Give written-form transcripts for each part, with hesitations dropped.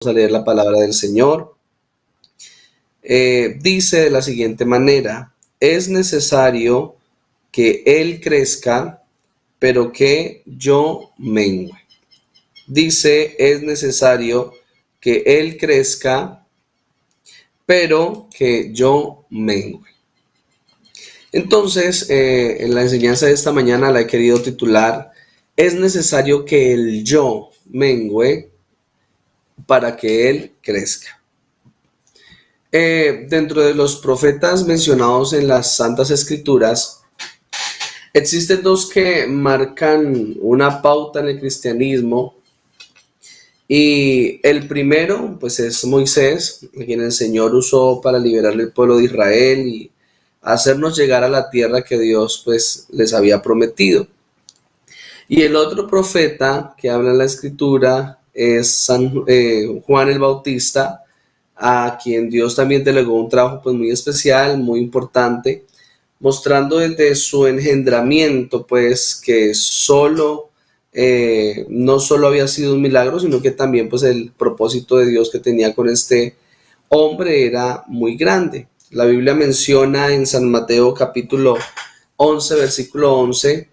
a leer la palabra del Señor. Dice de la siguiente manera: es necesario que Él crezca, pero que yo mengue. Dice, es necesario que Él crezca, pero que yo mengue. Entonces, en la enseñanza de esta mañana la he querido titular: es necesario que el yo mengue para que Él crezca. Dentro de los profetas mencionados en las Santas Escrituras, existen dos que marcan una pauta en el cristianismo. Y el primero, pues, es Moisés, a quien el Señor usó para liberar al pueblo de Israel y hacernos llegar a la tierra que Dios, pues, les había prometido. Y el otro profeta que habla en la Escritura es Juan el Bautista, a quien Dios también delegó un trabajo, pues, muy especial, muy importante, mostrando desde su engendramiento, pues, que no solo había sido un milagro, sino que también, pues, el propósito de Dios que tenía con este hombre era muy grande. La Biblia menciona en San Mateo capítulo 11, versículo 11,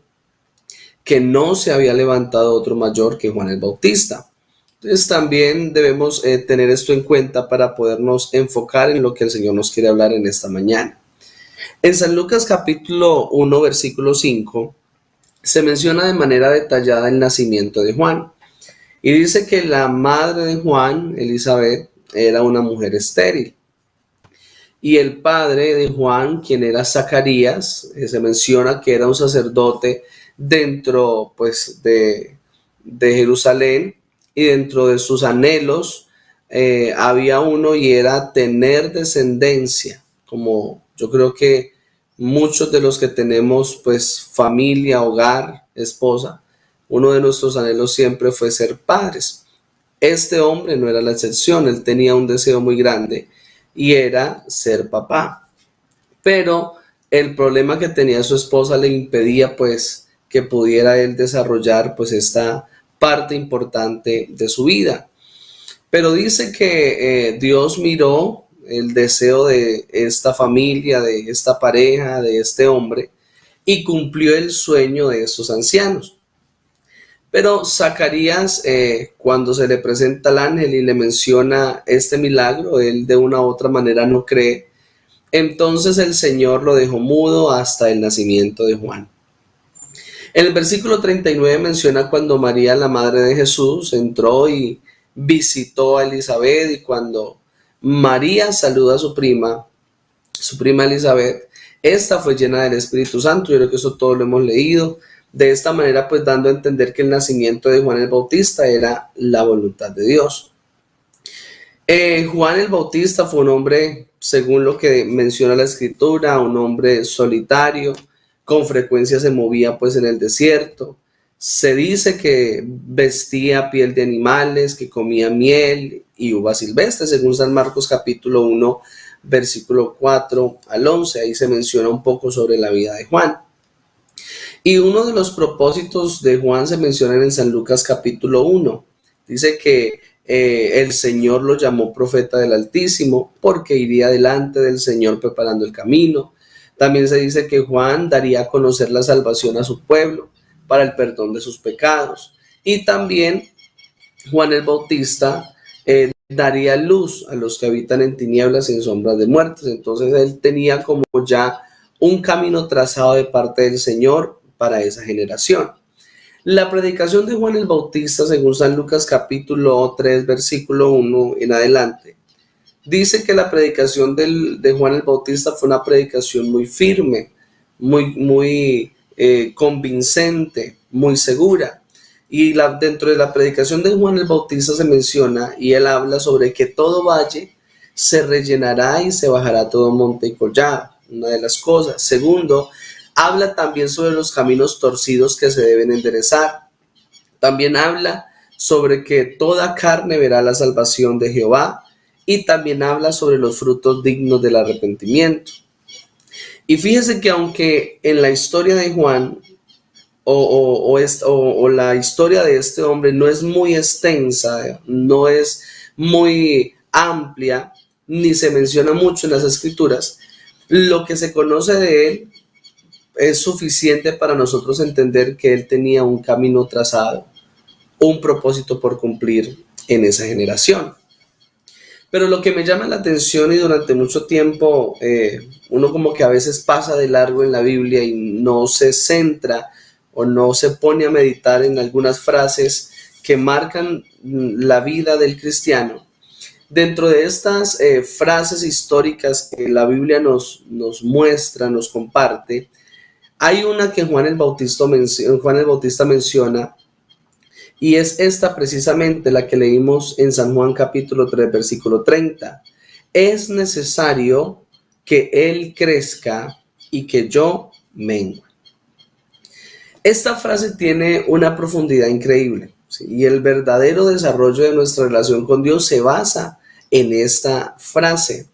que no se había levantado otro mayor que Juan el Bautista. Entonces también debemos tener esto en cuenta para podernos enfocar en lo que el Señor nos quiere hablar en esta mañana. En San Lucas capítulo 1, versículo 5, se menciona de manera detallada el nacimiento de Juan. Y dice que la madre de Juan, Elizabeth, era una mujer estéril. Y el padre de Juan, quien era Zacarías, se menciona que era un sacerdote dentro, pues, de Jerusalén, y dentro de sus anhelos había uno, y era tener descendencia, como yo creo que muchos de los que tenemos, pues, familia, hogar, esposa, uno de nuestros anhelos siempre fue ser padres. Este hombre no era la excepción, él tenía un deseo muy grande y era ser papá. Pero el problema que tenía su esposa le impedía, pues, que pudiera él desarrollar, pues, esta parte importante de su vida. Pero dice que Dios miró el deseo de esta familia, de esta pareja, de este hombre, y cumplió el sueño de estos ancianos. Pero Zacarías, cuando se le presenta al ángel y le menciona este milagro, él de una u otra manera no cree. Entonces el Señor lo dejó mudo hasta el nacimiento de Juan. En el versículo 39 menciona cuando María, la madre de Jesús, entró y visitó a Elizabeth, y cuando María saluda a su prima Elizabeth, esta fue llena del Espíritu Santo. Yo creo que eso todo lo hemos leído. De esta manera, pues, dando a entender que el nacimiento de Juan el Bautista era la voluntad de Dios. Juan el Bautista fue un hombre, según lo que menciona la Escritura, un hombre solitario. Con frecuencia se movía, pues, en el desierto. Se dice que vestía piel de animales, que comía miel y uvas silvestres, según San Marcos capítulo 1, versículo 4 al 11. Ahí se menciona un poco sobre la vida de Juan. Y uno de los propósitos de Juan se menciona en San Lucas capítulo 1. Dice que el Señor lo llamó profeta del Altísimo porque iría delante del Señor preparando el camino. También se dice que Juan daría a conocer la salvación a su pueblo para el perdón de sus pecados. Y también Juan el Bautista daría luz a los que habitan en tinieblas y en sombras de muertes. Entonces él tenía como ya un camino trazado de parte del Señor para esa generación. La predicación de Juan el Bautista, según San Lucas capítulo 3, versículo 1 en adelante, dice que la predicación de Juan el Bautista fue una predicación muy firme, muy convincente, muy segura. Y dentro de la predicación de Juan el Bautista se menciona, y él habla sobre que todo valle se rellenará y se bajará todo monte y collado, una de las cosas. Segundo, habla también sobre los caminos torcidos que se deben enderezar. También habla sobre que toda carne verá la salvación de Jehová, y también habla sobre los frutos dignos del arrepentimiento. Y fíjese que aunque en la historia de Juan o la historia de este hombre no es muy extensa, no es muy amplia, ni se menciona mucho en las escrituras. Lo que se conoce de él es suficiente para nosotros entender que él tenía un camino trazado, un propósito por cumplir en esa generación. Pero lo que me llama la atención y durante mucho tiempo uno como que a veces pasa de largo en la Biblia y no se centra o no se pone a meditar en algunas frases que marcan la vida del cristiano. Dentro de estas frases históricas que la Biblia nos muestra, nos comparte, hay una que Juan el Bautista menciona, y es esta precisamente la que leímos en San Juan capítulo 3, versículo 30. Es necesario que Él crezca y que yo mengue. Esta frase tiene una profundidad increíble, ¿sí? Y el verdadero desarrollo de nuestra relación con Dios se basa en esta frase.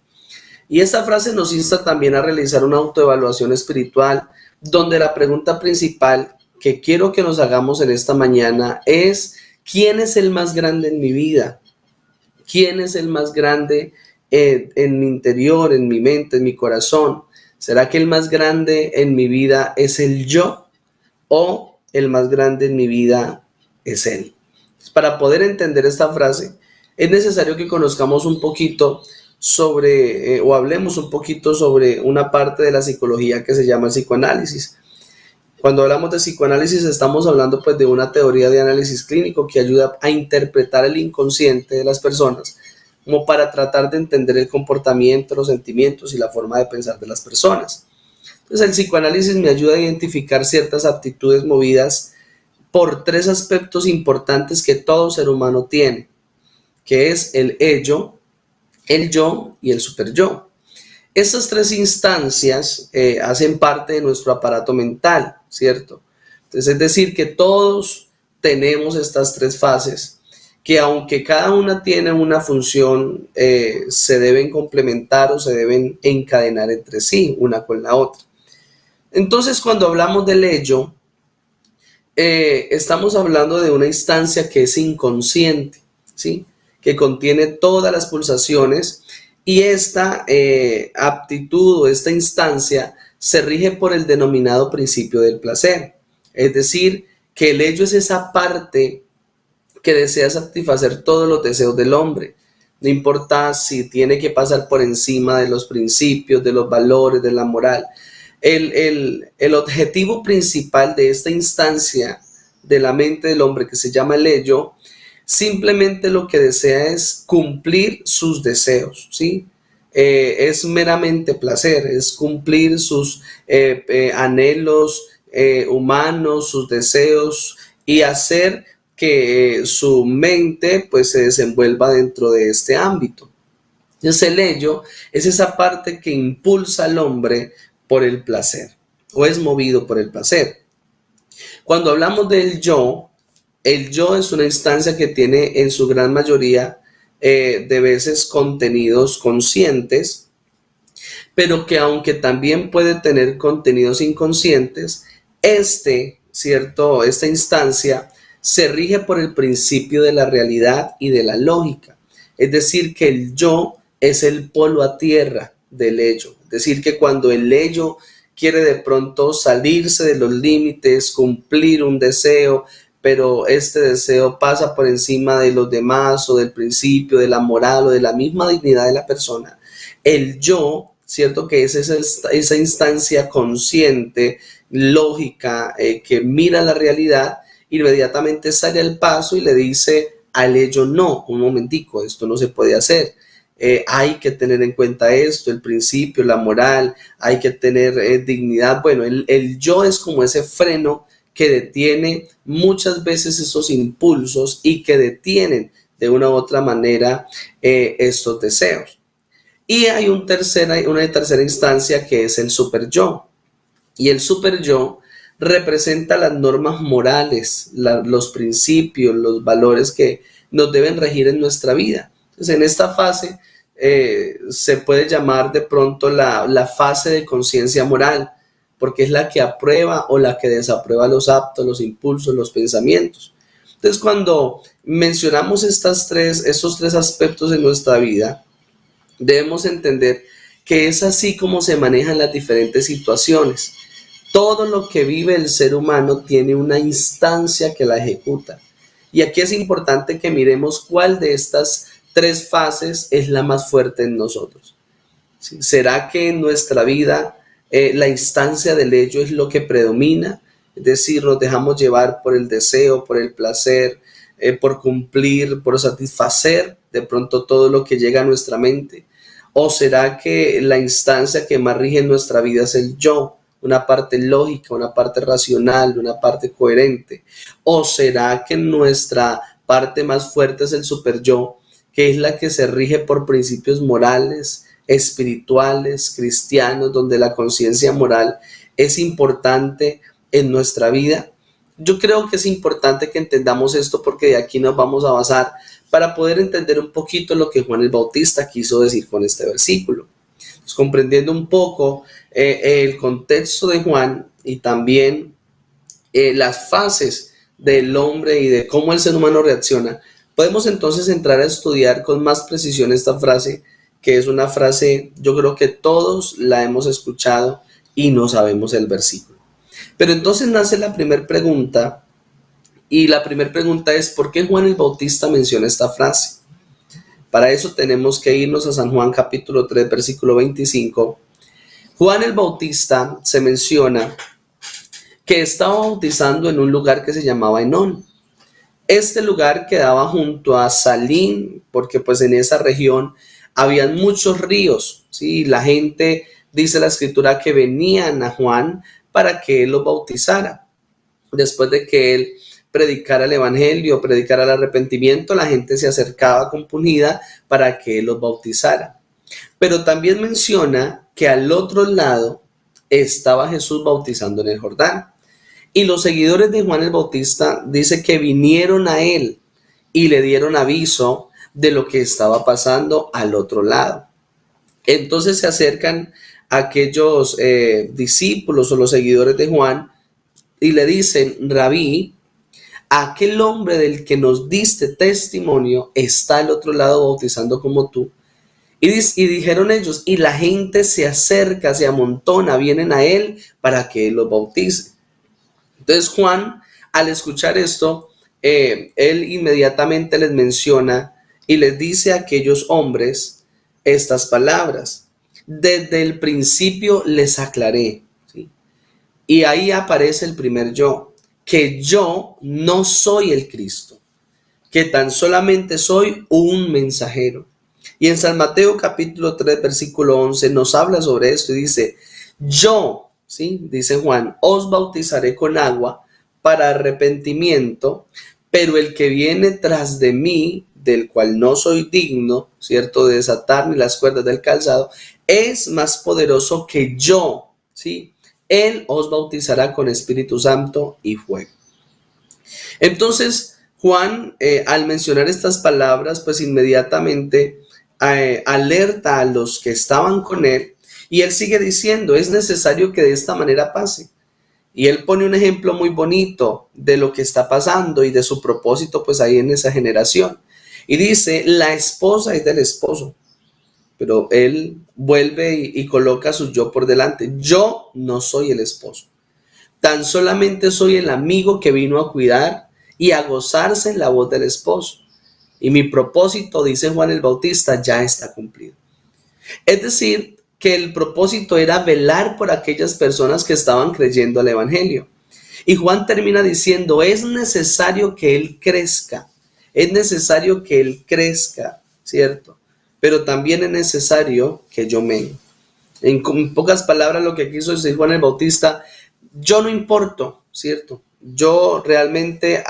Y esta frase nos insta también a realizar una autoevaluación espiritual, donde la pregunta principal que quiero que nos hagamos en esta mañana es: ¿quién es el más grande en mi vida? ¿Quién es el más grande en mi interior, en mi mente, en mi corazón? ¿Será que el más grande en mi vida es el yo o el más grande en mi vida es Él? Para poder entender esta frase es necesario que conozcamos un poquito sobre o hablemos un poquito sobre una parte de la psicología que se llama el psicoanálisis. Cuando hablamos de psicoanálisis estamos hablando pues de una teoría de análisis clínico que ayuda a interpretar el inconsciente de las personas como para tratar de entender el comportamiento, los sentimientos y la forma de pensar de las personas. Entonces el psicoanálisis me ayuda a identificar ciertas actitudes movidas por tres aspectos importantes que todo ser humano tiene, que es el ello, el yo y el superyo. Estas tres instancias hacen parte de nuestro aparato mental, ¿cierto? Entonces, es decir, que todos tenemos estas tres fases, que aunque cada una tiene una función, se deben complementar o se deben encadenar entre sí, una con la otra. Entonces, cuando hablamos del ello, estamos hablando de una instancia que es inconsciente, ¿sí? Que contiene todas las pulsaciones, y esta aptitud o esta instancia se rige por el denominado principio del placer. Es decir, que el ello es esa parte que desea satisfacer todos los deseos del hombre. No importa si tiene que pasar por encima de los principios, de los valores, de la moral. El objetivo principal de esta instancia de la mente del hombre, que se llama el ello, simplemente lo que desea es cumplir sus deseos, ¿sí? Es meramente placer, es cumplir sus anhelos humanos, sus deseos, y hacer que su mente pues se desenvuelva dentro de este ámbito. Entonces el ello es esa parte que impulsa al hombre por el placer, o es movido por el placer. Cuando hablamos del yo, el yo es una instancia que tiene en su gran mayoría de veces contenidos conscientes, pero que aunque también puede tener contenidos inconscientes, esta instancia se rige por el principio de la realidad y de la lógica. Es decir, que el yo es el polo a tierra del ello. Es decir, que cuando el ello quiere de pronto salirse de los límites, cumplir un deseo, pero este deseo pasa por encima de los demás o del principio, de la moral o de la misma dignidad de la persona, el yo, ¿cierto? Que es esa instancia consciente, lógica, que mira la realidad, inmediatamente sale al paso y le dice al ello: no, un momentico, esto no se puede hacer. Hay que tener en cuenta esto, el principio, la moral, hay que tener dignidad. Bueno, el yo es como ese freno que detiene muchas veces esos impulsos y que detienen de una u otra manera estos deseos. Y hay una tercera instancia que es el superyo. Y el superyo representa las normas morales, los principios, los valores que nos deben regir en nuestra vida. Entonces, en esta fase se puede llamar de pronto la fase de conciencia moral, porque es la que aprueba o la que desaprueba los actos, los impulsos, los pensamientos. Entonces, cuando mencionamos estos tres aspectos en nuestra vida, debemos entender que es así como se manejan las diferentes situaciones. Todo lo que vive el ser humano tiene una instancia que la ejecuta. Y aquí es importante que miremos cuál de estas tres fases es la más fuerte en nosotros. ¿Sí? ¿Será que en nuestra vida la instancia del hecho es lo que predomina? Es decir, nos dejamos llevar por el deseo, por el placer, por cumplir, por satisfacer de pronto todo lo que llega a nuestra mente. ¿O será que la instancia que más rige en nuestra vida es el yo? Una parte lógica, una parte racional, una parte coherente. ¿O será que nuestra parte más fuerte es el super yo, que es la que se rige por principios morales, espirituales, cristianos, donde la conciencia moral es importante en nuestra vida? Yo creo que es importante que entendamos esto, porque de aquí nos vamos a basar para poder entender un poquito lo que Juan el Bautista quiso decir con este versículo. Pues, comprendiendo un poco el contexto de Juan y también las fases del hombre y de cómo el ser humano reacciona, podemos entonces entrar a estudiar con más precisión esta frase, que es una frase, yo creo que todos la hemos escuchado y no sabemos el versículo. Pero entonces nace la primera pregunta, y la primera pregunta es: ¿por qué Juan el Bautista menciona esta frase? Para eso tenemos que irnos a San Juan capítulo 3, versículo 25. Juan el Bautista se menciona que estaba bautizando en un lugar que se llamaba Enón. Este lugar quedaba junto a Salim, porque pues en esa región habían muchos ríos, ¿sí? La gente, dice la escritura, que venían a Juan para que él los bautizara. Después de que él predicara el evangelio, predicara el arrepentimiento, la gente se acercaba compunida para que él los bautizara. Pero también menciona que al otro lado estaba Jesús bautizando en el Jordán. Y los seguidores de Juan el Bautista dice que vinieron a él y le dieron aviso de lo que estaba pasando al otro lado. Entonces se acercan aquellos discípulos o los seguidores de Juan y le dicen: Rabí, aquel hombre del que nos diste testimonio está al otro lado bautizando como tú. Y dijeron ellos, y la gente se acerca, se amontona, vienen a él para que él los bautice. Entonces Juan, al escuchar esto, él inmediatamente les menciona y les dice a aquellos hombres estas palabras: desde el principio les aclaré, ¿sí? Y ahí aparece el primer yo, que yo no soy el Cristo, que tan solamente soy un mensajero. Y en San Mateo capítulo 3, versículo 11 nos habla sobre esto y dice: yo, ¿sí?, dice Juan, os bautizaré con agua para arrepentimiento, pero el que viene tras de mí, del cual no soy digno, ¿cierto?, de desatar ni las cuerdas del calzado, es más poderoso que yo, ¿sí? Él os bautizará con Espíritu Santo y fuego. Entonces, Juan, al mencionar estas palabras, pues inmediatamente alerta a los que estaban con él, y él sigue diciendo: es necesario que de esta manera pase. Y él pone un ejemplo muy bonito de lo que está pasando y de su propósito pues ahí en esa generación. Y dice: la esposa es del esposo. Pero él vuelve y coloca su yo por delante. Yo no soy el esposo. Tan solamente soy el amigo que vino a cuidar y a gozarse en la voz del esposo. Y mi propósito, dice Juan el Bautista, ya está cumplido. Es decir, que el propósito era velar por aquellas personas que estaban creyendo al evangelio. Y Juan termina diciendo: es necesario que él crezca. Es necesario que él crezca, ¿cierto? Pero también es necesario que yo mengue. En pocas palabras, lo que quiso decir Juan el Bautista: yo no importo, ¿cierto? Yo realmente,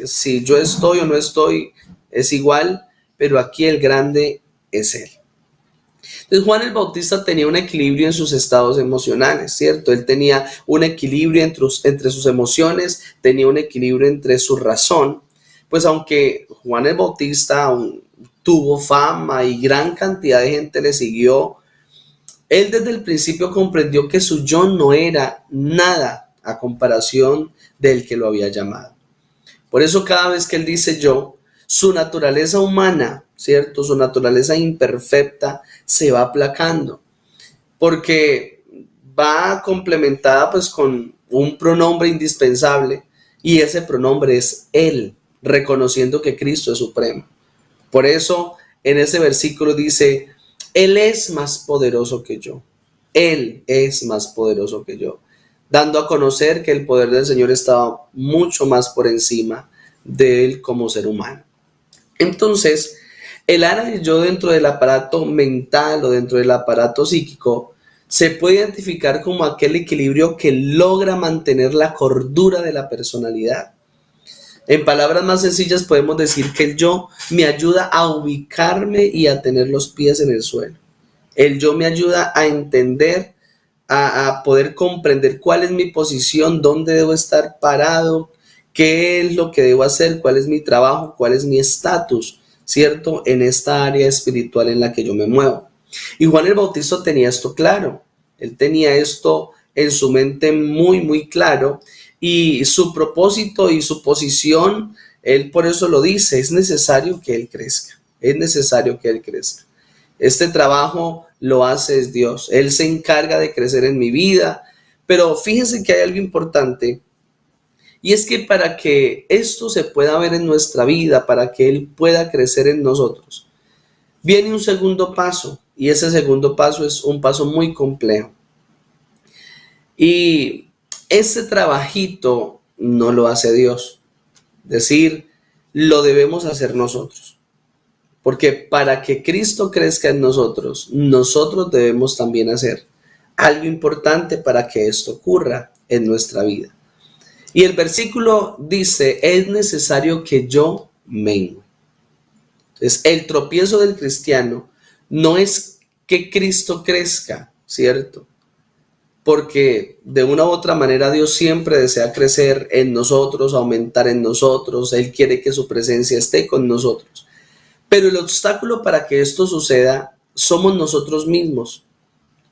si yo estoy o no estoy, es igual, pero aquí el grande es él. Entonces Juan el Bautista tenía un equilibrio en sus estados emocionales, ¿cierto? Él tenía un equilibrio entre sus emociones, tenía un equilibrio entre su razón. Pues aunque Juan el Bautista tuvo fama y gran cantidad de gente le siguió, él desde el principio comprendió que su yo no era nada a comparación del que lo había llamado. Por eso cada vez que él dice yo, su naturaleza humana, ¿cierto? Su naturaleza imperfecta se va aplacando, porque va complementada pues con un pronombre indispensable, y ese pronombre es él, reconociendo que Cristo es supremo. Por eso en ese versículo dice, él es más poderoso que yo. Él es más poderoso que yo, dando a conocer que el poder del Señor estaba mucho más por encima de él como ser humano. Entonces, el área del yo dentro del aparato mental o dentro del aparato psíquico se puede identificar como aquel equilibrio que logra mantener la cordura de la personalidad. En palabras más sencillas podemos decir que el yo me ayuda a ubicarme y a tener los pies en el suelo. El yo me ayuda a entender, a poder comprender cuál es mi posición, dónde debo estar parado, qué es lo que debo hacer, cuál es mi trabajo, cuál es mi estatus, ¿cierto? En esta área espiritual en la que yo me muevo. Y Juan el Bautista tenía esto claro. Él tenía esto en su mente muy, muy claro. Y su propósito y su posición, él por eso lo dice, es necesario que él crezca. Es necesario que él crezca. Este trabajo lo hace Dios. Él se encarga de crecer en mi vida. Pero fíjense que hay algo importante. Y es que para que esto se pueda ver en nuestra vida, para que Él pueda crecer en nosotros, viene un segundo paso. Y ese segundo paso es un paso muy complejo. Y ese trabajito no lo hace Dios. Es decir, lo debemos hacer nosotros. Porque para que Cristo crezca en nosotros, nosotros debemos también hacer algo importante para que esto ocurra en nuestra vida. Y el versículo dice, es necesario que yo mengue. Entonces, el tropiezo del cristiano no es que Cristo crezca, ¿cierto? Porque de una u otra manera Dios siempre desea crecer en nosotros, aumentar en nosotros. Él quiere que su presencia esté con nosotros. Pero el obstáculo para que esto suceda somos nosotros mismos.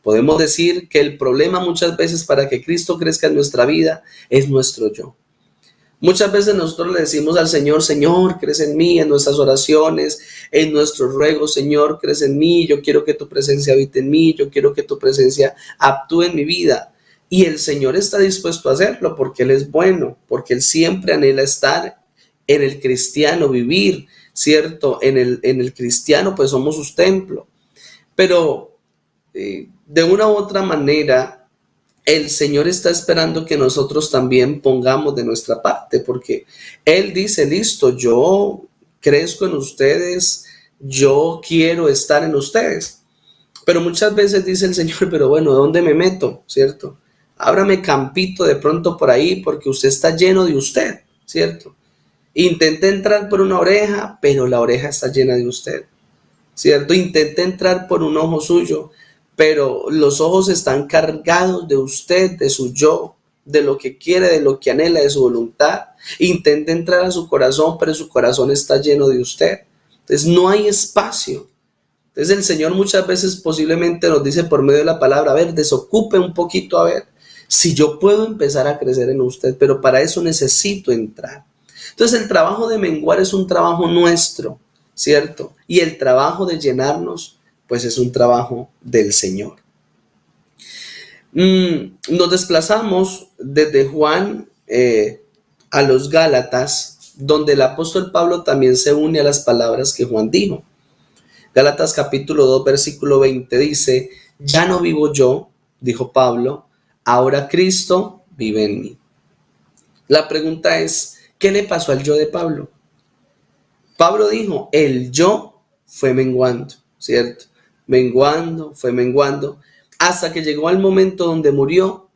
Podemos decir que el problema muchas veces para que Cristo crezca en nuestra vida es nuestro yo. Muchas veces nosotros le decimos al Señor, Señor, crece en mí, en nuestras oraciones, en nuestros ruegos, Señor, crece en mí, yo quiero que tu presencia habite en mí, yo quiero que tu presencia actúe en mi vida. Y el Señor está dispuesto a hacerlo porque Él es bueno, porque Él siempre anhela estar en el cristiano, vivir, ¿cierto? En el cristiano pues somos su templo. Pero de una u otra manera, el Señor está esperando que nosotros también pongamos de nuestra parte, porque Él dice, listo, yo crezco en ustedes, yo quiero estar en ustedes. Pero muchas veces dice el Señor, pero bueno, ¿dónde me meto? ¿Cierto? Ábrame campito de pronto por ahí, porque usted está lleno de usted, ¿cierto? Intenté entrar por una oreja, pero la oreja está llena de usted, ¿cierto? Intenté entrar por un ojo suyo, pero los ojos están cargados de usted, de su yo, de lo que quiere, de lo que anhela, de su voluntad. Intenta entrar a su corazón, pero su corazón está lleno de usted. Entonces no hay espacio. Entonces el Señor muchas veces posiblemente nos dice por medio de la palabra, a ver, desocupe un poquito, a ver, si yo puedo empezar a crecer en usted, pero para eso necesito entrar. Entonces el trabajo de menguar es un trabajo nuestro, ¿cierto? Y el trabajo de llenarnos pues es un trabajo del Señor. Nos desplazamos desde Juan a los Gálatas, donde el apóstol Pablo también se une a las palabras que Juan dijo. Gálatas capítulo 2, versículo 20 dice, ya no vivo yo, dijo Pablo, ahora Cristo vive en mí. La pregunta es, ¿qué le pasó al yo de Pablo? Pablo dijo, el yo fue menguando, ¿cierto? Fue menguando, hasta que llegó al momento donde murió.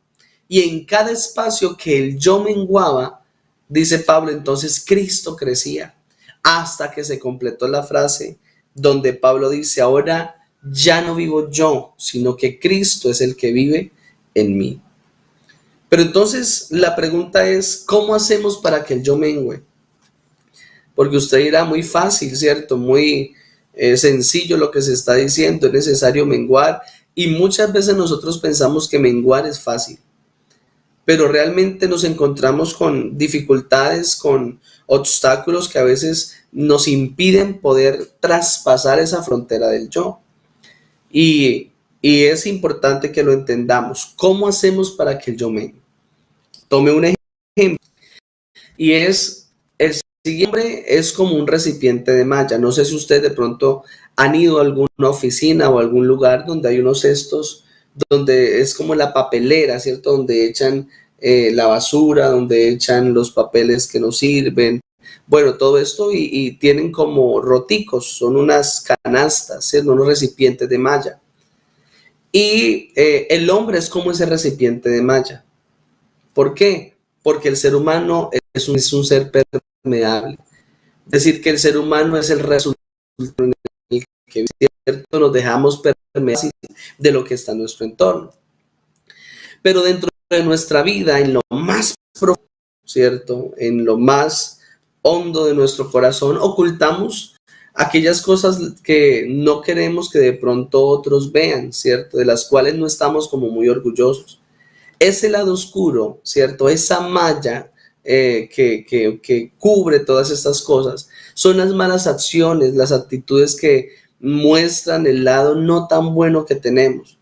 Y en cada espacio que el yo menguaba, dice Pablo, entonces Cristo crecía, hasta que se completó la frase donde Pablo dice, ahora ya no vivo yo, sino que Cristo es el que vive en mí. Pero entonces la pregunta es, ¿cómo hacemos para que el yo mengue? Porque usted dirá, muy fácil, ¿cierto? Muy sencillo lo que se está diciendo, es necesario menguar. Y muchas veces nosotros pensamos que menguar es fácil. pero realmente nos encontramos con dificultades, con obstáculos que a veces nos impiden poder traspasar esa frontera del yo. Y, y es importante que lo entendamos. ¿Cómo hacemos para que el yo me tome un ejemplo? Y es, el siguiente es como un recipiente de malla. No sé si ustedes de pronto han ido a alguna oficina o algún lugar donde hay unos cestos, donde es como la papelera, ¿cierto? Donde echan la basura, donde echan los papeles que no sirven. Bueno, todo esto y tienen como roticos, son unas canastas, ¿cierto? Unos recipientes de malla. Y el hombre es como ese recipiente de malla. ¿Por qué? Porque el ser humano es un ser permeable. Es decir, que el ser humano es el resultado en el que ¿cierto? Nos dejamos permear de lo que está en nuestro entorno. Pero dentro de nuestra vida, en lo más profundo, ¿cierto? En lo más hondo de nuestro corazón, ocultamos aquellas cosas que no queremos que de pronto otros vean, ¿cierto? De las cuales no estamos como muy orgullosos. Ese lado oscuro, ¿cierto? Esa malla que cubre todas estas cosas, son las malas acciones, las actitudes que muestran el lado no tan bueno que tenemos.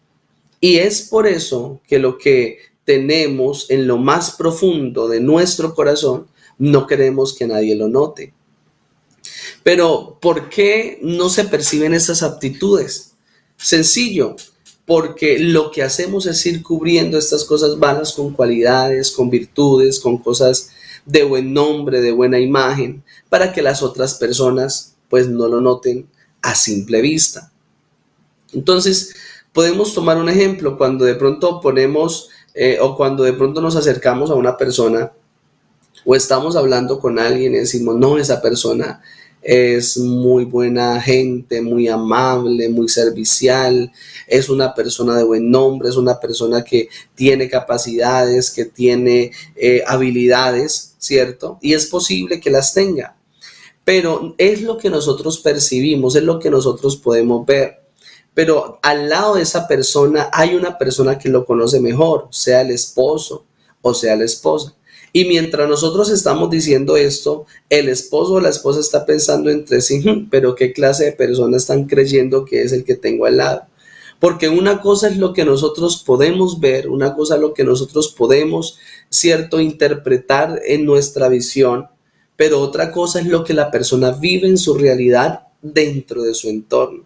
Y es por eso que lo que tenemos en lo más profundo de nuestro corazón, no queremos que nadie lo note. Pero, ¿por qué no se perciben esas aptitudes? Sencillo, porque lo que hacemos es ir cubriendo estas cosas vanas con cualidades, con virtudes, con cosas de buen nombre, de buena imagen, para que las otras personas pues no lo noten a simple vista. Entonces, podemos tomar un ejemplo cuando de pronto ponemos o cuando de pronto nos acercamos a una persona o estamos hablando con alguien y decimos, no, esa persona es muy buena gente, muy amable, muy servicial, es una persona de buen nombre, es una persona que tiene capacidades, que tiene habilidades, ¿cierto? Y es posible que las tenga, pero es lo que nosotros percibimos, es lo que nosotros podemos ver. Pero al lado de esa persona hay una persona que lo conoce mejor, sea el esposo o sea la esposa. Y mientras nosotros estamos diciendo esto, el esposo o la esposa está pensando entre sí, pero qué clase de persona están creyendo que es el que tengo al lado. Porque una cosa es lo que nosotros podemos ver, una cosa es lo que nosotros podemos, cierto, interpretar en nuestra visión, pero otra cosa es lo que la persona vive en su realidad dentro de su entorno.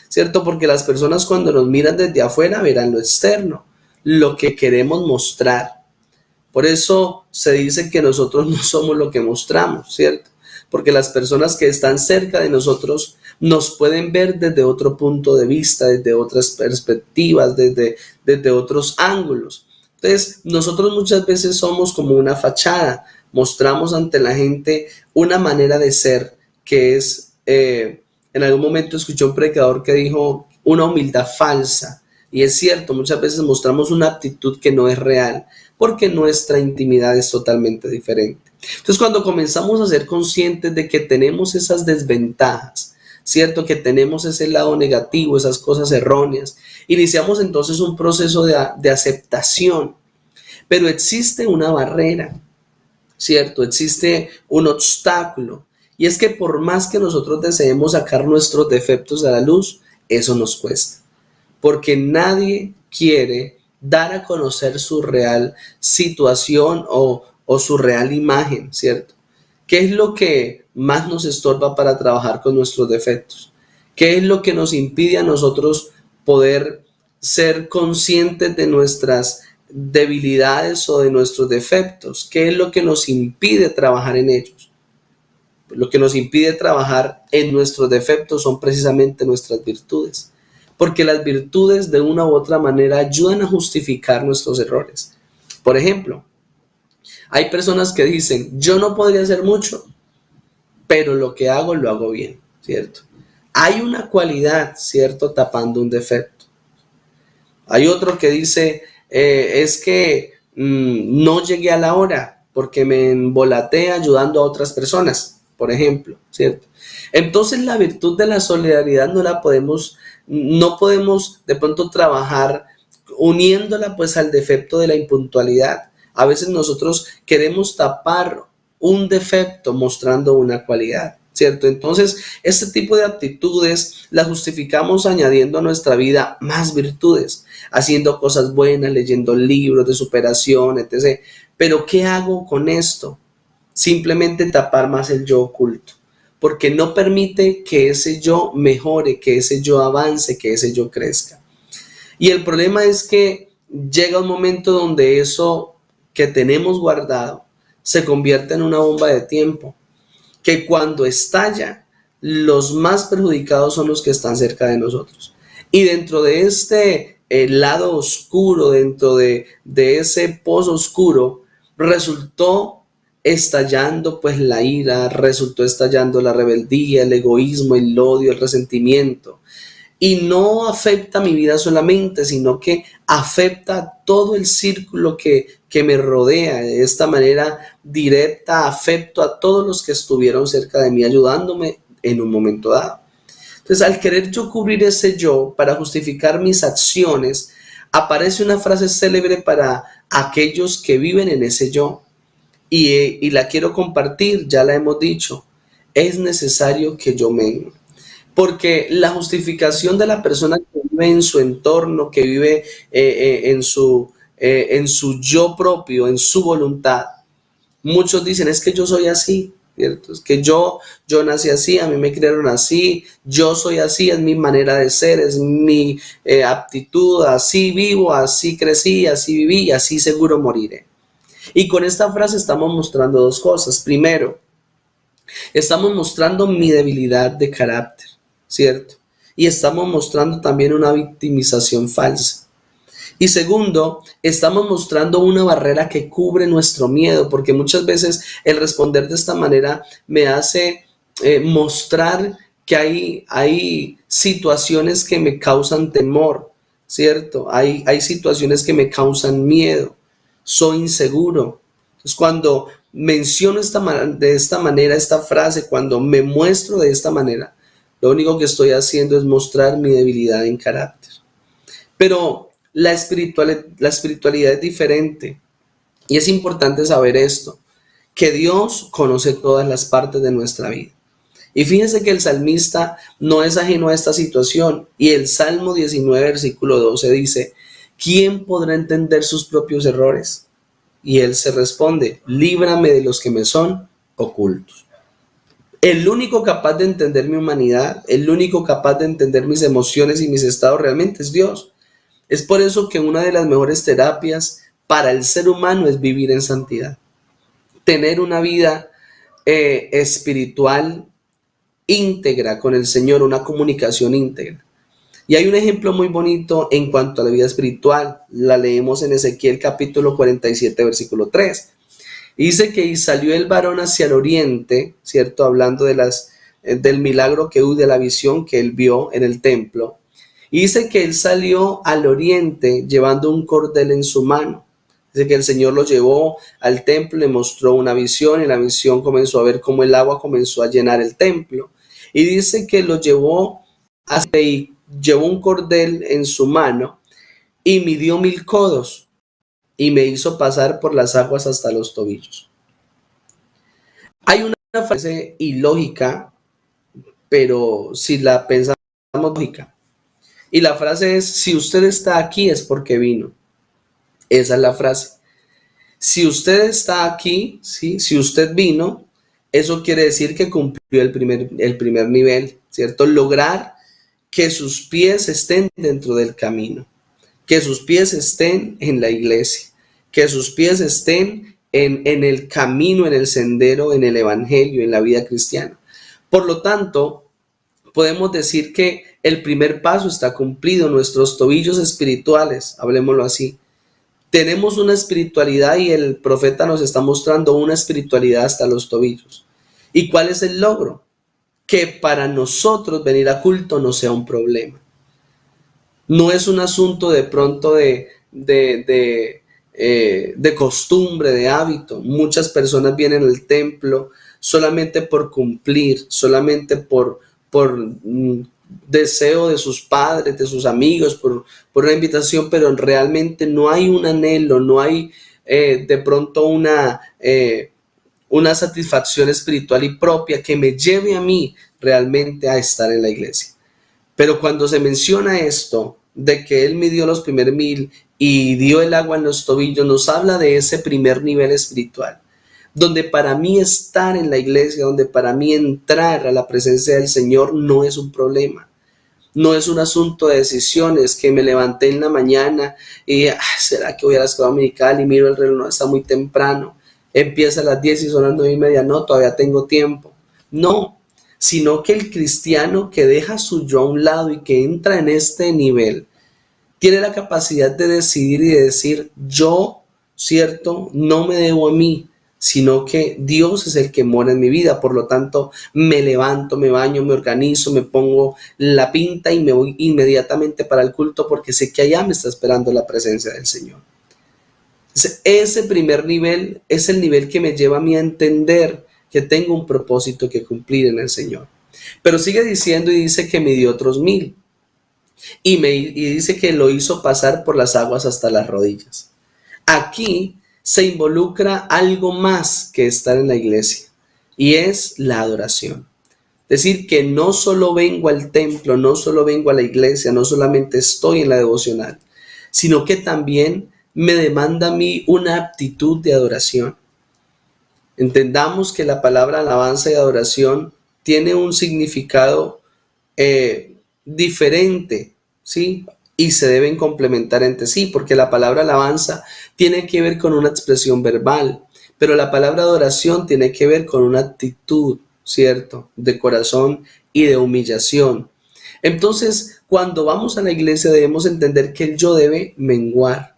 ¿Cierto? Porque las personas cuando nos miran desde afuera verán lo externo, lo que queremos mostrar. Por eso se dice que nosotros no somos lo que mostramos, ¿cierto? Porque las personas que están cerca de nosotros nos pueden ver desde otro punto de vista, desde otras perspectivas, desde otros ángulos. Entonces, nosotros muchas veces somos como una fachada, mostramos ante la gente una manera de ser que es en algún momento escuché un predicador que dijo una humildad falsa. Y es cierto, muchas veces mostramos una actitud que no es real, porque nuestra intimidad es totalmente diferente. Entonces, cuando comenzamos a ser conscientes de que tenemos esas desventajas, cierto, que tenemos ese lado negativo, esas cosas erróneas, iniciamos entonces un proceso de aceptación. Pero existe una barrera, cierto, existe un obstáculo. Y es que por más que nosotros deseemos sacar nuestros defectos a la luz, eso nos cuesta. Porque nadie quiere dar a conocer su real situación o su real imagen, ¿cierto? ¿Qué es lo que más nos estorba para trabajar con nuestros defectos? ¿Qué es lo que nos impide a nosotros poder ser conscientes de nuestras debilidades o de nuestros defectos? ¿Qué es lo que nos impide trabajar en ellos? Lo que nos impide trabajar en nuestros defectos son precisamente nuestras virtudes, porque las virtudes de una u otra manera ayudan a justificar nuestros errores. Por ejemplo, hay personas que dicen, yo no podría hacer mucho, pero lo que hago lo hago bien, ¿cierto? Hay una cualidad, ¿cierto?, tapando un defecto. Hay otro que dice, es que no llegué a la hora porque me embolaté ayudando a otras personas, por ejemplo, ¿cierto? Entonces la virtud de la solidaridad no podemos de pronto trabajar uniéndola pues al defecto de la impuntualidad, A veces nosotros queremos tapar un defecto mostrando una cualidad, ¿cierto? Entonces, este tipo de actitudes las justificamos añadiendo a nuestra vida más virtudes, haciendo cosas buenas, leyendo libros de superación, etc. Pero ¿qué hago con esto? Simplemente tapar más el yo oculto, porque no permite que ese yo mejore, que ese yo avance, que ese yo crezca. Y el problema es que llega un momento donde eso que tenemos guardado se convierte en una bomba de tiempo, que cuando estalla, los más perjudicados son los que están cerca de nosotros. Y dentro de este lado oscuro, dentro de ese pozo oscuro, resultó estallando pues la ira, resultó estallando la rebeldía, el egoísmo, el odio, el resentimiento. Y no afecta mi vida solamente, sino que afecta todo el círculo que me rodea. De esta manera directa afecto a todos los que estuvieron cerca de mí ayudándome en un momento dado. Entonces, al querer yo cubrir ese yo para justificar mis acciones, aparece una frase célebre para aquellos que viven en ese yo. Y la quiero compartir, ya la hemos dicho. Es necesario que yo mengue. Porque la justificación de la persona que vive en su entorno, que vive en su yo propio, en su voluntad, muchos dicen, es que yo soy así, ¿cierto? Es que yo nací así, a mí me crearon así, yo soy así, es mi manera de ser, es mi aptitud, así vivo, así crecí, así viví y así seguro moriré. Y con esta frase estamos mostrando dos cosas. Primero, estamos mostrando mi debilidad de carácter, ¿cierto? Y estamos mostrando también una victimización falsa. Y segundo, estamos mostrando una barrera que cubre nuestro miedo, porque muchas veces el responder de esta manera me hace mostrar que hay situaciones que me causan temor, ¿cierto? Hay situaciones que me causan miedo, soy inseguro. Entonces, cuando menciono de esta manera esta frase, cuando me muestro de esta manera, lo único que estoy haciendo es mostrar mi debilidad en carácter. Pero la espiritualidad es diferente y es importante saber esto, que Dios conoce todas las partes de nuestra vida. Y fíjense que el salmista no es ajeno a esta situación y el Salmo 19, versículo 12 dice, ¿quién podrá entender sus propios errores? Y él se responde, líbrame de los que me son ocultos. El único capaz de entender mi humanidad, el único capaz de entender mis emociones y mis estados realmente es Dios. Es por eso que una de las mejores terapias para el ser humano es vivir en santidad. Tener una vida espiritual íntegra con el Señor, una comunicación íntegra. Y hay un ejemplo muy bonito en cuanto a la vida espiritual. La leemos en Ezequiel capítulo 47, versículo 3. Y dice que y salió el varón hacia el oriente, ¿cierto? Hablando del milagro que hubo, de la visión que él vio en el templo. Y dice que él salió al oriente llevando un cordel en su mano. Dice que el Señor lo llevó al templo, le mostró una visión y la visión comenzó a ver cómo el agua comenzó a llenar el templo. Y dice que lo llevó hasta ahí. Llevó un cordel en su mano y midió 1000 codos y me hizo pasar por las aguas hasta los tobillos. Hay una frase ilógica, pero si la pensamos lógica. Y la frase es, si usted está aquí es porque vino. Esa es la frase. Si usted está aquí, ¿sí? Si usted vino, eso quiere decir que cumplió el primer nivel, ¿cierto? Lograr que sus pies estén dentro del camino, que sus pies estén en la iglesia, que sus pies estén en el camino, en el sendero, en el evangelio, en la vida cristiana. Por lo tanto, podemos decir que el primer paso está cumplido, nuestros tobillos espirituales, hablemoslo así. Tenemos una espiritualidad y el profeta nos está mostrando una espiritualidad hasta los tobillos. ¿Y cuál es el logro? Que para nosotros venir a culto no sea un problema. No es un asunto de pronto de costumbre, de hábito. Muchas personas vienen al templo solamente por cumplir, solamente por deseo de sus padres, de sus amigos, por una invitación, pero realmente no hay un anhelo, no hay de pronto una satisfacción espiritual y propia que me lleve a mí realmente a estar en la iglesia. Pero cuando se menciona esto, de que Él midió los primeros 1000 y dio el agua en los tobillos, nos habla de ese primer nivel espiritual, donde para mí estar en la iglesia, donde para mí entrar a la presencia del Señor no es un problema. No es un asunto de decisiones, que me levanté en la mañana y ¿será que voy a la escuela dominical? Y miro el reloj, no, está muy temprano. Empieza a las 10 y son las 9:30, no, todavía tengo tiempo. No, sino que el cristiano que deja su yo a un lado y que entra en este nivel, tiene la capacidad de decidir y de decir, yo, cierto, no me debo a mí, sino que Dios es el que mora en mi vida. Por lo tanto, me levanto, me baño, me organizo, me pongo la pinta y me voy inmediatamente para el culto porque sé que allá me está esperando la presencia del Señor. Ese primer nivel es el nivel que me lleva a mí a entender que tengo un propósito que cumplir en el Señor. Pero sigue diciendo y dice que midió otros 1000 y dice que lo hizo pasar por las aguas hasta las rodillas. Aquí se involucra algo más que estar en la iglesia y es la adoración. Es decir, que no solo vengo al templo, no solo vengo a la iglesia, no solamente estoy en la devocional, sino que también me demanda a mí una aptitud de adoración. Entendamos que la palabra alabanza y adoración tiene un significado diferente, ¿sí? Y se deben complementar entre sí, porque la palabra alabanza tiene que ver con una expresión verbal, pero la palabra adoración tiene que ver con una actitud, ¿cierto? De corazón y de humillación. Entonces, cuando vamos a la iglesia debemos entender que el yo debe menguar,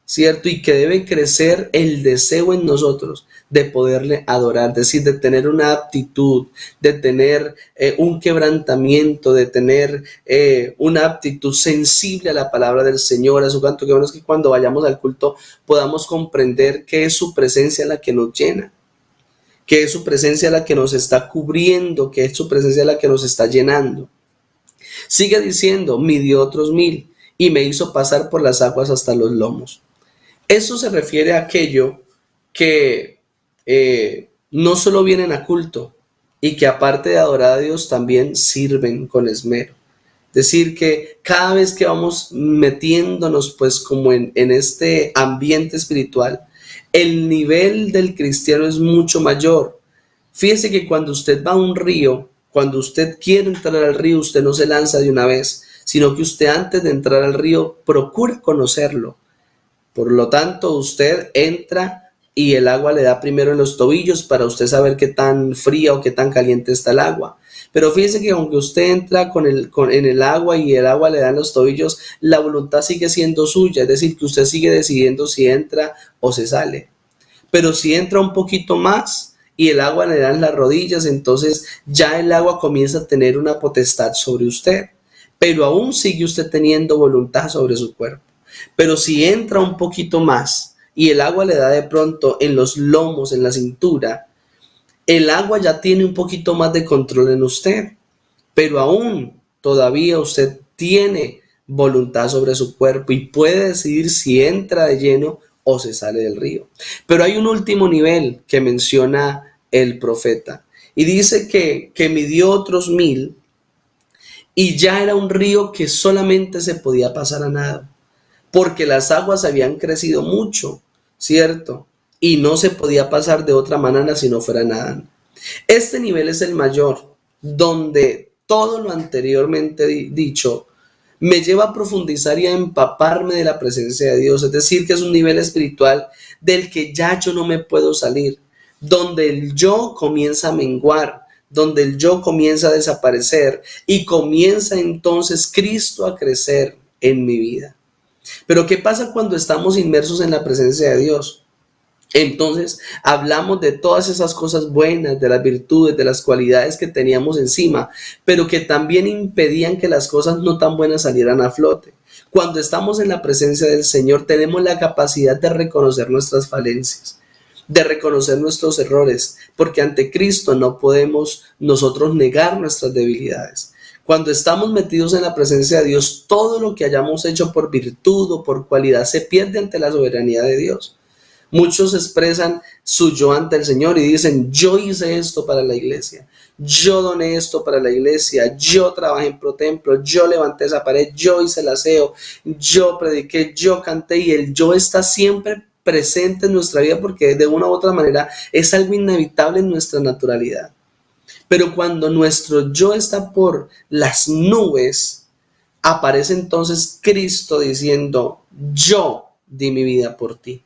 ¿cierto? Y que debe crecer el deseo en nosotros de poderle adorar, es decir, de tener una aptitud, de tener un quebrantamiento, de tener una aptitud sensible a la palabra del Señor, a su canto. Que bueno es que cuando vayamos al culto podamos comprender que es su presencia la que nos llena, que es su presencia la que nos está cubriendo, que es su presencia la que nos está llenando. Sigue diciendo, midió otros 1000 y me hizo pasar por las aguas hasta los lomos. Eso se refiere a aquello que no solo vienen a culto y que aparte de adorar a Dios también sirven con esmero. Es decir, que cada vez que vamos metiéndonos pues como en este ambiente espiritual, el nivel del cristiano es mucho mayor. Fíjese que cuando usted va a un río, cuando usted quiere entrar al río, usted no se lanza de una vez, sino que usted antes de entrar al río procura conocerlo. Por lo tanto, usted entra y el agua le da primero en los tobillos para usted saber qué tan fría o qué tan caliente está el agua. Pero fíjese que aunque usted entra en el agua y el agua le da en los tobillos, la voluntad sigue siendo suya, es decir, que usted sigue decidiendo si entra o se sale. Pero si entra un poquito más y el agua le da en las rodillas, entonces ya el agua comienza a tener una potestad sobre usted. Pero aún sigue usted teniendo voluntad sobre su cuerpo. Pero si entra un poquito más y el agua le da de pronto en los lomos, en la cintura, el agua ya tiene un poquito más de control en usted, pero aún todavía usted tiene voluntad sobre su cuerpo y puede decidir si entra de lleno o se sale del río. Pero hay un último nivel que menciona el profeta y dice que midió otros 1000 y ya era un río que solamente se podía pasar a nado, porque las aguas habían crecido mucho, ¿cierto? Y no se podía pasar de otra manera si no fuera nadando. Este nivel es el mayor, donde todo lo anteriormente dicho me lleva a profundizar y a empaparme de la presencia de Dios. Es decir, que es un nivel espiritual del que ya yo no me puedo salir, donde el yo comienza a menguar, donde el yo comienza a desaparecer y comienza entonces Cristo a crecer en mi vida. Pero ¿qué pasa cuando estamos inmersos en la presencia de Dios? Entonces hablamos de todas esas cosas buenas, de las virtudes, de las cualidades que teníamos encima, pero que también impedían que las cosas no tan buenas salieran a flote. Cuando estamos en la presencia del Señor tenemos la capacidad de reconocer nuestras falencias, de reconocer nuestros errores, porque ante Cristo no podemos nosotros negar nuestras debilidades. Cuando estamos metidos en la presencia de Dios, todo lo que hayamos hecho por virtud o por cualidad se pierde ante la soberanía de Dios. Muchos expresan su yo ante el Señor y dicen, yo hice esto para la iglesia, yo doné esto para la iglesia, yo trabajé en ProTemplo, yo levanté esa pared, yo hice el aseo, yo prediqué, yo canté, y el yo está siempre presente en nuestra vida porque de una u otra manera es algo inevitable en nuestra naturalidad. Pero cuando nuestro yo está por las nubes, aparece entonces Cristo diciendo, yo di mi vida por ti.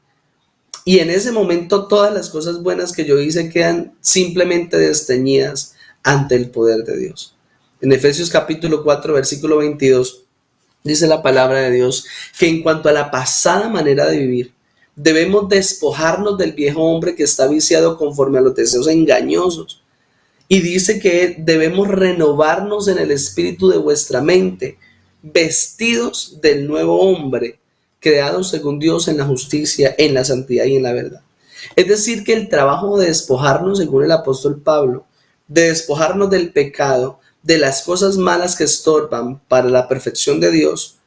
Y en ese momento todas las cosas buenas que yo hice quedan simplemente desteñidas ante el poder de Dios. En Efesios capítulo 4, versículo 22, dice la palabra de Dios que en cuanto a la pasada manera de vivir, debemos despojarnos del viejo hombre que está viciado conforme a los deseos engañosos. Y dice que debemos renovarnos en el espíritu de vuestra mente, vestidos del nuevo hombre, creados según Dios en la justicia, en la santidad y en la verdad. Es decir, que el trabajo de despojarnos, según el apóstol Pablo, de despojarnos del pecado, de las cosas malas que estorban para la perfección de Dios,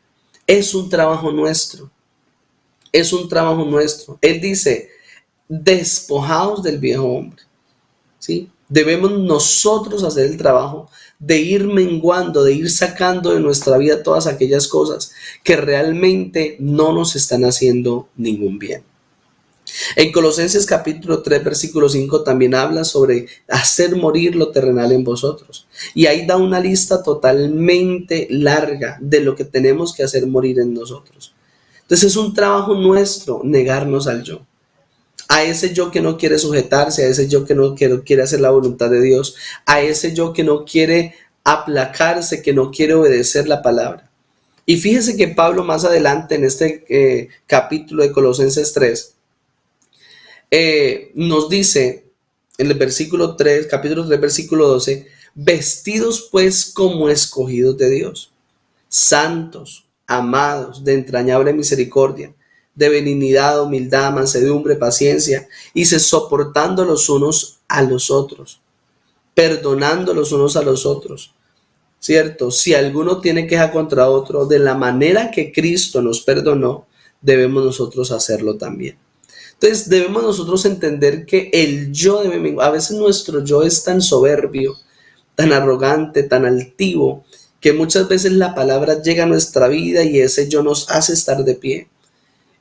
es un trabajo nuestro. Es un trabajo nuestro. Él dice, despojados del viejo hombre. ¿Sí? Debemos nosotros hacer el trabajo de ir menguando, de ir sacando de nuestra vida todas aquellas cosas que realmente no nos están haciendo ningún bien. En Colosenses capítulo 3, versículo 5 también habla sobre hacer morir lo terrenal en vosotros. Y ahí da una lista totalmente larga de lo que tenemos que hacer morir en nosotros. Entonces es un trabajo nuestro negarnos al yo. A ese yo que no quiere sujetarse, a ese yo que no quiere hacer la voluntad de Dios, a ese yo que no quiere aplacarse, que no quiere obedecer la palabra. Y fíjese que Pablo más adelante en este capítulo de Colosenses 3, nos dice en el versículo 3, capítulo 3, versículo 12, vestidos pues como escogidos de Dios, santos, amados, de entrañable misericordia, de benignidad, humildad, mansedumbre, paciencia, y se soportando los unos a los otros, perdonando los unos a los otros, ¿cierto? Si alguno tiene queja contra otro, de la manera que Cristo nos perdonó, debemos nosotros hacerlo también. Entonces debemos nosotros entender que el yo debe menguar. A veces nuestro yo es tan soberbio, tan arrogante, tan altivo, que muchas veces la palabra llega a nuestra vida y ese yo nos hace estar de pie.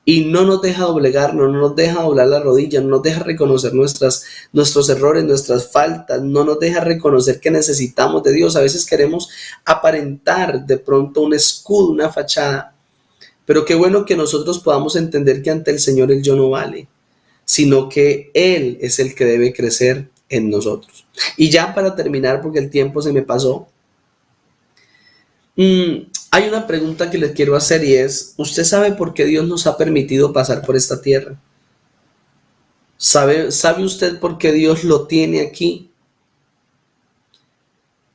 Y no nos deja doblegarnos, no nos deja doblar la rodilla, no nos deja reconocer nuestros errores, nuestras faltas, no nos deja reconocer que necesitamos de Dios. A veces queremos aparentar de pronto un escudo, una fachada, pero qué bueno que nosotros podamos entender que ante el Señor el yo no vale, sino que Él es el que debe crecer en nosotros. Y ya para terminar, porque el tiempo se me pasó, hay una pregunta que les quiero hacer y es, ¿usted sabe por qué Dios nos ha permitido pasar por esta tierra? ¿Sabe usted por qué Dios lo tiene aquí?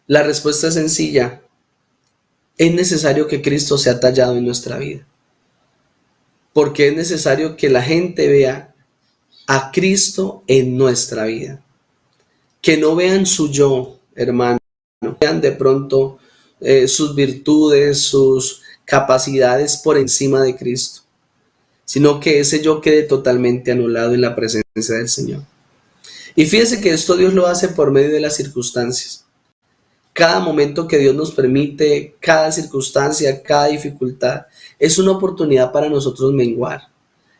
La respuesta es sencilla. Es necesario que Cristo sea tallado en nuestra vida. Porque es necesario que la gente vea a Cristo en nuestra vida. Que no vean su yo, hermano. Vean de pronto sus virtudes, sus capacidades por encima de Cristo, sino que ese yo quede totalmente anulado en la presencia del Señor. Y fíjense que esto Dios lo hace por medio de las circunstancias. Cada momento que Dios nos permite, cada circunstancia, cada dificultad, es una oportunidad para nosotros menguar.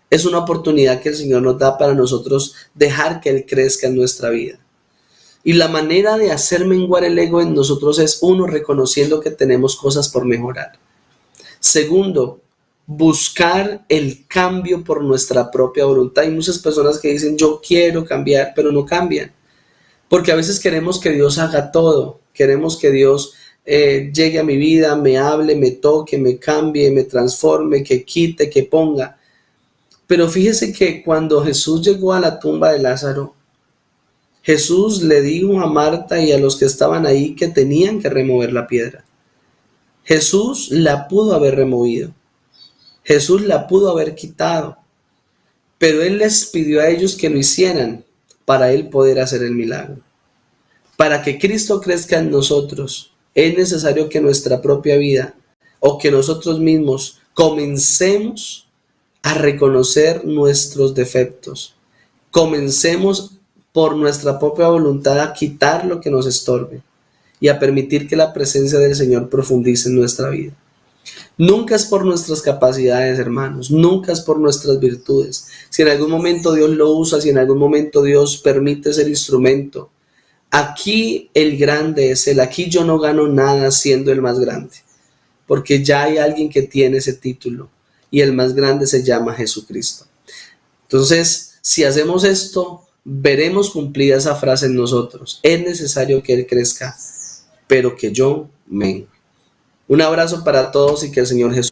Es una oportunidad que el Señor nos da para nosotros dejar que Él crezca en nuestra vida. Y la manera de hacer menguar el ego en nosotros es, uno, reconociendo que tenemos cosas por mejorar. Segundo, buscar el cambio por nuestra propia voluntad. Hay muchas personas que dicen, yo quiero cambiar, pero no cambian. Porque a veces queremos que Dios haga todo. Queremos que Dios llegue a mi vida, me hable, me toque, me cambie, me transforme, que quite, que ponga. Pero fíjese que cuando Jesús llegó a la tumba de Lázaro, Jesús le dijo a Marta y a los que estaban ahí que tenían que remover la piedra. Jesús la pudo haber removido. Jesús la pudo haber quitado. Pero Él les pidió a ellos que lo hicieran para Él poder hacer el milagro. Para que Cristo crezca en nosotros, es necesario que nuestra propia vida o que nosotros mismos comencemos a reconocer nuestros defectos. Comencemos por nuestra propia voluntad a quitar lo que nos estorbe y a permitir que la presencia del Señor profundice en nuestra vida. Nunca es por nuestras capacidades, hermanos, nunca es por nuestras virtudes. Si en algún momento Dios lo usa, si en algún momento Dios permite ser instrumento, aquí el grande es Él. Aquí yo no gano nada siendo el más grande, porque ya hay alguien que tiene ese título y el más grande se llama Jesucristo. Entonces, si hacemos esto, veremos cumplida esa frase en nosotros. Es necesario que Él crezca, pero que yo mengue. Un abrazo para todos y que el Señor Jesús